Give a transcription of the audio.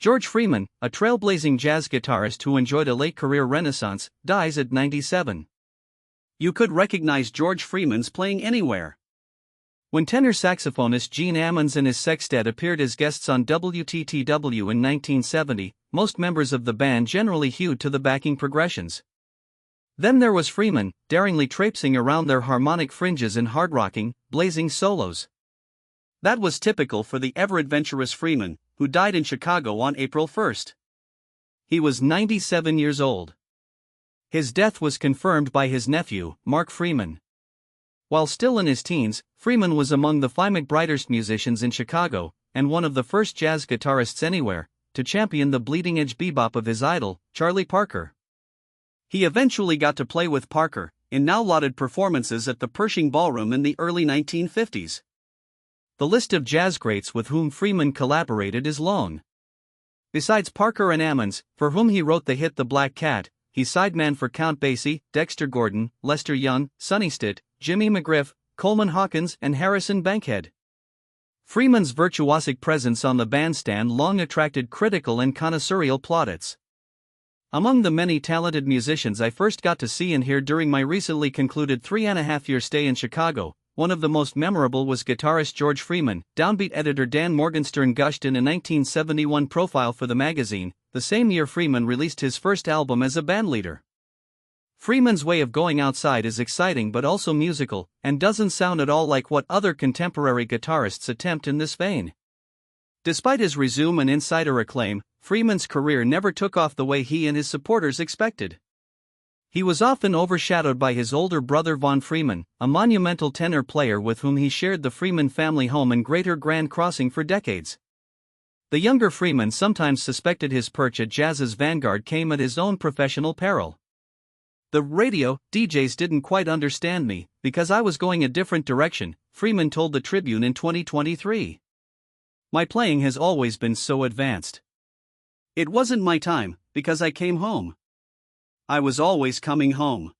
George Freeman, a trailblazing jazz guitarist who enjoyed a late career renaissance, dies at 97. You could recognize George Freeman's playing anywhere. When tenor saxophonist Gene Ammons and his sextet appeared as guests on WTTW in 1970, most members of the band generally hewed to the backing progressions. Then there was Freeman, daringly traipsing around their harmonic fringes in hard-rocking, blazing solos. That was typical for the ever-adventurous Freeman, who died in Chicago on April 1. He was 97 years old. His death was confirmed by his nephew, Mark Freeman. While still in his teens, Freeman was among the brightest musicians in Chicago, and one of the first jazz guitarists anywhere to champion the bleeding-edge bebop of his idol, Charlie Parker. He eventually got to play with Parker in now-lauded performances at the Pershing Ballroom in the early 1950s. The list of jazz greats with whom Freeman collaborated is long. Besides Parker and Ammons, for whom he wrote the hit The Black Cat, he sideman for Count Basie, Dexter Gordon, Lester Young, Sonny Stitt, Jimmy McGriff, Coleman Hawkins and Harrison Bankhead. Freeman's virtuosic presence on the bandstand long attracted critical and connoisseurial plaudits. Among the many talented musicians I first got to see and hear during my recently concluded 3.5-year stay in Chicago, one of the most memorable was guitarist George Freeman. Downbeat editor Dan Morgenstern gushed in a 1971 profile for the magazine. The same year Freeman released his first album as a bandleader. Freeman's way of going outside is exciting but also musical, and doesn't sound at all like what other contemporary guitarists attempt in this vein. Despite his resume and insider acclaim, Freeman's career never took off the way he and his supporters expected. He was often overshadowed by his older brother Von Freeman, a monumental tenor player with whom he shared the Freeman family home in Greater Grand Crossing for decades. The younger Freeman sometimes suspected his perch at jazz's vanguard came at his own professional peril. The radio DJs didn't quite understand me, because I was going a different direction, Freeman told the Tribune in 2023. My playing has always been so advanced. It wasn't my time, because I came home. I was always coming home.